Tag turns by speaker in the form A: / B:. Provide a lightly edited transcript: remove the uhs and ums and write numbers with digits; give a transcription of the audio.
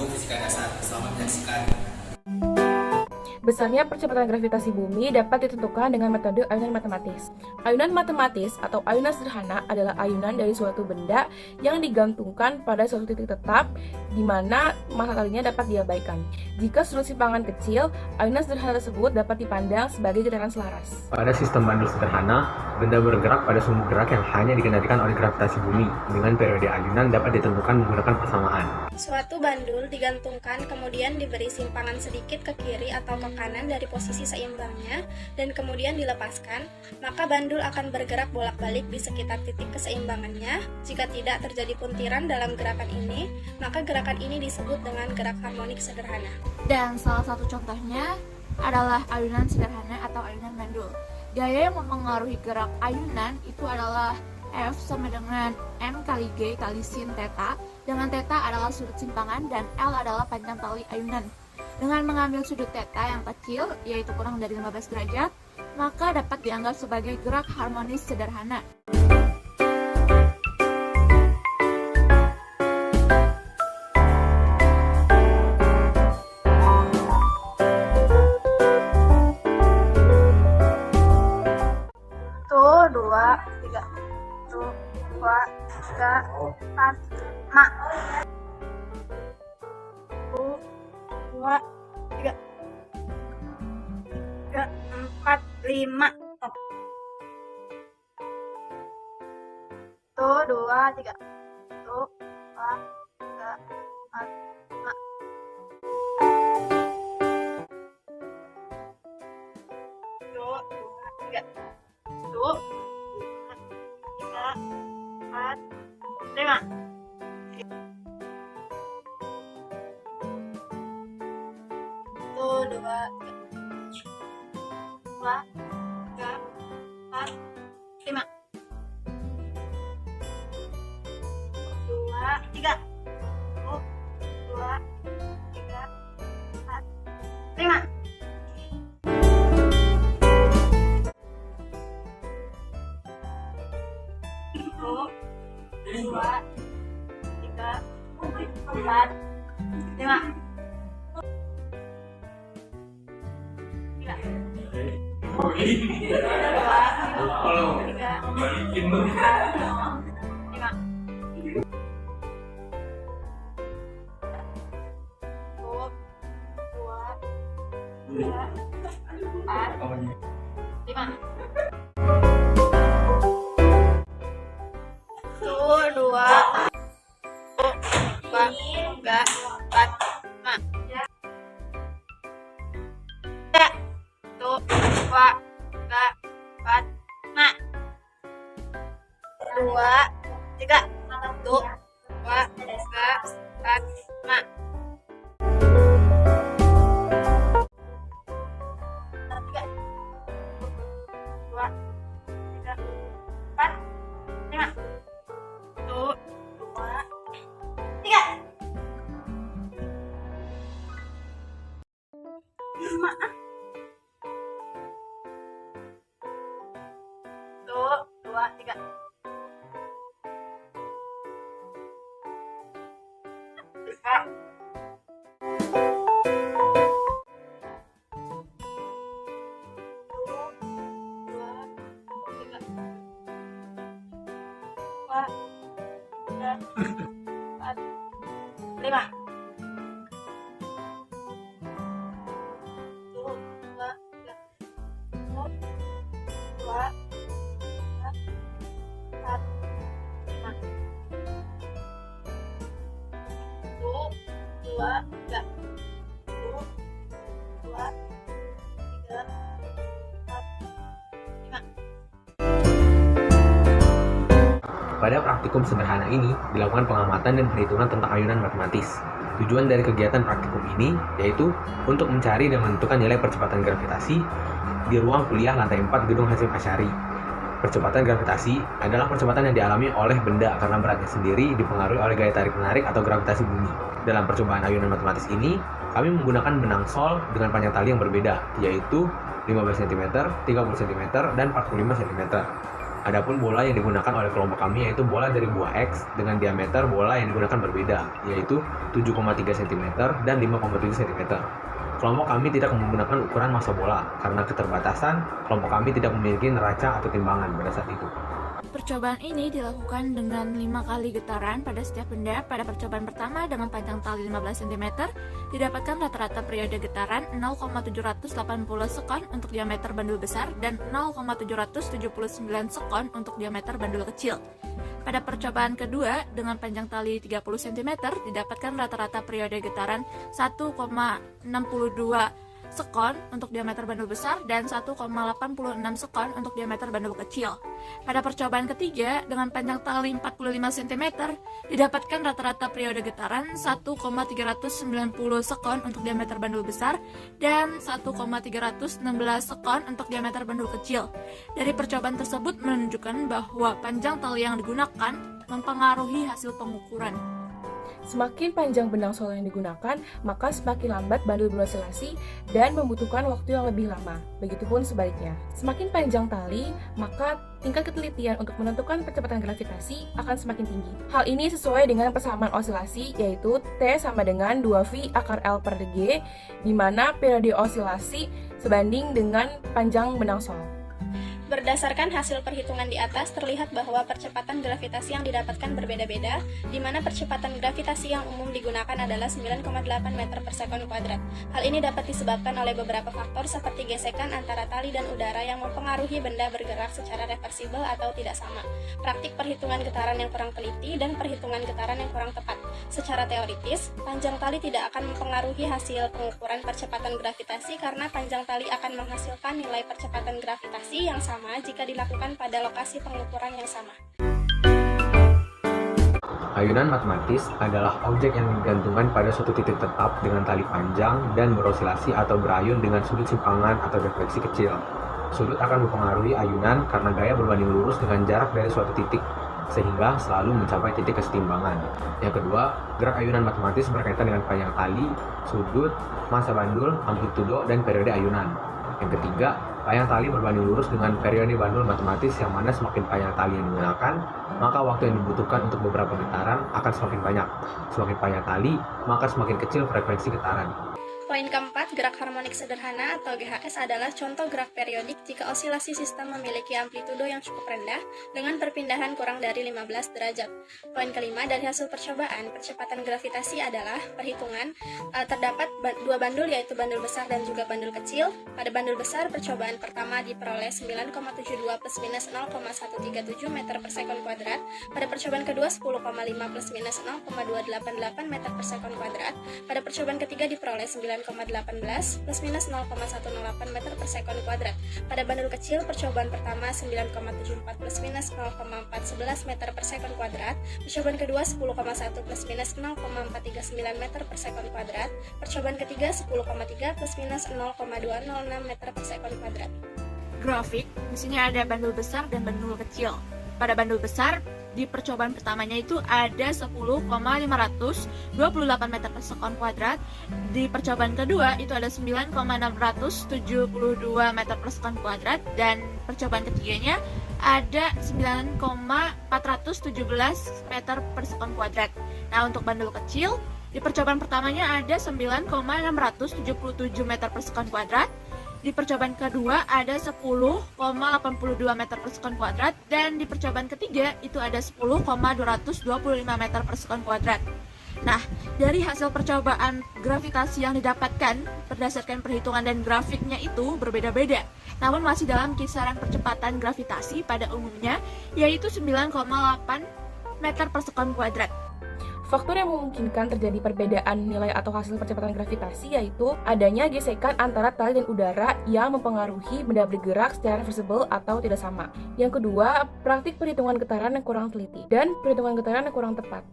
A: Ilmu Fisika Dasar. Selamat menyaksikan.
B: Besarnya percepatan gravitasi bumi dapat ditentukan dengan metode ayunan matematis. Ayunan matematis atau ayunan sederhana adalah ayunan dari suatu benda yang digantungkan pada suatu titik tetap di mana massa talinya dapat diabaikan. Jika sudut simpangan kecil, ayunan sederhana tersebut dapat dipandang sebagai getaran selaras.
C: Pada sistem bandul sederhana, benda bergerak pada sumbu gerak yang hanya dikendalikan oleh gravitasi bumi. Dengan periode ayunan dapat ditentukan menggunakan persamaan.
D: Suatu bandul digantungkan kemudian diberi simpangan sedikit ke kiri atau ke kanan dari posisi seimbangnya dan kemudian dilepaskan, maka bandul akan bergerak bolak-balik di sekitar titik keseimbangannya. Jika tidak terjadi puntiran dalam gerakan ini, maka gerakan ini disebut dengan gerak harmonik sederhana.
E: Dan salah satu contohnya adalah ayunan sederhana atau ayunan bandul. Gaya yang mempengaruhi gerak ayunan itu adalah F sama dengan M kali G kali sin theta, dengan theta adalah sudut simpangan dan L adalah panjang tali ayunan. Dengan mengambil sudut theta yang kecil, yaitu kurang dari 15 derajat, maka dapat dianggap sebagai gerak harmonis sederhana.
D: Tuh, 2, 3. Tuh, 2, 3, 4, 5. Tuh, 2, 3, 4, 5. Stop. Tuh, 2, 3. Tuh, 2, 3, 4, 5. Tuh, 2, 3. Tuh, 3, 4, 5. Tuh, 2, 3, 4, 5. 2, 3. Tuh, 2, 3, 4, 5. Tuh, 2, 3, 4, 5.
C: Pada praktikum sederhana ini, dilakukan pengamatan dan perhitungan tentang ayunan matematis. Tujuan dari kegiatan praktikum ini yaitu untuk mencari dan menentukan nilai percepatan gravitasi di ruang kuliah lantai 4 Gedung Hasyim Asy'ari. Percepatan gravitasi adalah percepatan yang dialami oleh benda karena beratnya sendiri dipengaruhi oleh gaya tarik-menarik atau gravitasi bumi. Dalam percobaan ayunan matematis ini, kami menggunakan benang sol dengan panjang tali yang berbeda, yaitu 15 cm, 30 cm, dan 45 cm. Adapun bola yang digunakan oleh kelompok kami yaitu bola dari buah X dengan diameter bola yang digunakan berbeda, yaitu 7,3 cm dan 5,7 cm. Kelompok kami tidak menggunakan ukuran massa bola karena keterbatasan kelompok kami tidak memiliki neraca atau timbangan pada saat itu.
E: Percobaan ini dilakukan dengan 5 kali getaran pada setiap benda. Pada percobaan pertama dengan panjang tali 15 cm, didapatkan rata-rata periode getaran 0,780 sekon untuk diameter bandul besar dan 0,779 sekon untuk diameter bandul kecil. Pada percobaan kedua dengan panjang tali 30 cm, didapatkan rata-rata periode getaran 1,62 sekon untuk diameter bandul besar dan 1,86 sekon untuk diameter bandul kecil. Pada percobaan ketiga dengan panjang tali 45 cm, didapatkan rata-rata periode getaran 1,390 sekon untuk diameter bandul besar dan 1,316 sekon untuk diameter bandul kecil. Dari percobaan tersebut menunjukkan bahwa panjang tali yang digunakan mempengaruhi hasil pengukuran.
B: Semakin panjang benang sol yang digunakan, maka semakin lambat bandul beroscilasi dan membutuhkan waktu yang lebih lama. Begitupun sebaliknya. Semakin panjang tali, maka tingkat ketelitian untuk menentukan percepatan gravitasi akan semakin tinggi. Hal ini sesuai dengan persamaan osilasi, yaitu T sama dengan 2V akar L per G, di mana periode osilasi sebanding dengan panjang benang sol.
D: Berdasarkan hasil perhitungan di atas, terlihat bahwa percepatan gravitasi yang didapatkan berbeda-beda, di mana percepatan gravitasi yang umum digunakan adalah 9,8 meter per sekon kuadrat. Hal ini dapat disebabkan oleh beberapa faktor seperti gesekan antara tali dan udara yang mempengaruhi benda bergerak secara reversibel atau tidak sama, praktik perhitungan getaran yang kurang teliti, dan perhitungan getaran yang kurang tepat. Secara teoritis, panjang tali tidak akan mempengaruhi hasil pengukuran percepatan gravitasi karena panjang tali akan menghasilkan nilai percepatan gravitasi yang sama jika dilakukan pada lokasi pengukuran yang sama.
C: Ayunan matematis adalah objek yang digantungkan pada suatu titik tetap dengan tali panjang dan berosilasi atau berayun dengan sudut simpangan atau defleksi kecil. Sudut akan mempengaruhi ayunan karena gaya berbanding lurus dengan jarak dari suatu titik, sehingga selalu mencapai titik kesetimbangan. Yang kedua, gerak ayunan matematis berkaitan dengan panjang tali, sudut, massa bandul, amplitudo, dan periode ayunan. Yang ketiga, panjang tali berbanding lurus dengan periode bandul matematis, yang mana semakin panjang tali yang digunakan, maka waktu yang dibutuhkan untuk beberapa getaran akan semakin banyak. Semakin panjang tali, maka semakin kecil frekuensi getaran.
D: Poin keempat, gerak harmonik sederhana atau GHS adalah contoh gerak periodik jika osilasi sistem memiliki amplitudo yang cukup rendah dengan perpindahan kurang dari 15 derajat. Poin kelima, dari hasil percobaan, percepatan gravitasi adalah perhitungan. Terdapat dua bandul, yaitu bandul besar dan juga bandul kecil. Pada bandul besar, percobaan pertama diperoleh 9,72 plus minus 0,137 meter per sekon kuadrat. Pada percobaan kedua, 10,5 plus minus 0,288 meter per sekon kuadrat. Pada percobaan ketiga diperoleh 9,18 plus minus 0,108 meter per sekon kuadrat. Pada bandul kecil, percobaan pertama 9,74 plus minus 0,411 meter per sekon kuadrat. Percobaan kedua 10,1 plus minus 0,439 meter per sekon kuadrat. Percobaan ketiga 10,3 plus minus 0,206 meter per sekon kuadrat.
E: Grafik, di sini ada bandul besar dan bandul kecil. Pada bandul besar, di percobaan pertamanya itu ada 10,528 meter per sekon kuadrat. Di percobaan kedua itu ada 9,672 meter per sekon kuadrat. Dan percobaan ketiganya ada 9,417 meter per sekon kuadrat. Nah, untuk bandul kecil, di percobaan pertamanya ada 9,677 meter per sekon kuadrat. Di percobaan kedua ada 10,82 meter per sekon kuadrat, dan di percobaan ketiga itu ada 10,225 meter per sekon kuadrat. Nah, dari hasil percobaan gravitasi yang didapatkan berdasarkan perhitungan dan grafiknya itu berbeda-beda, namun masih dalam kisaran percepatan gravitasi pada umumnya, yaitu 9,8 meter per sekon kuadrat.
B: Faktor yang memungkinkan terjadi perbedaan nilai atau hasil percepatan gravitasi yaitu adanya gesekan antara tali dan udara yang mempengaruhi benda bergerak secara reversible atau tidak sama. Yang kedua, praktik perhitungan getaran yang kurang teliti dan perhitungan getaran yang kurang tepat.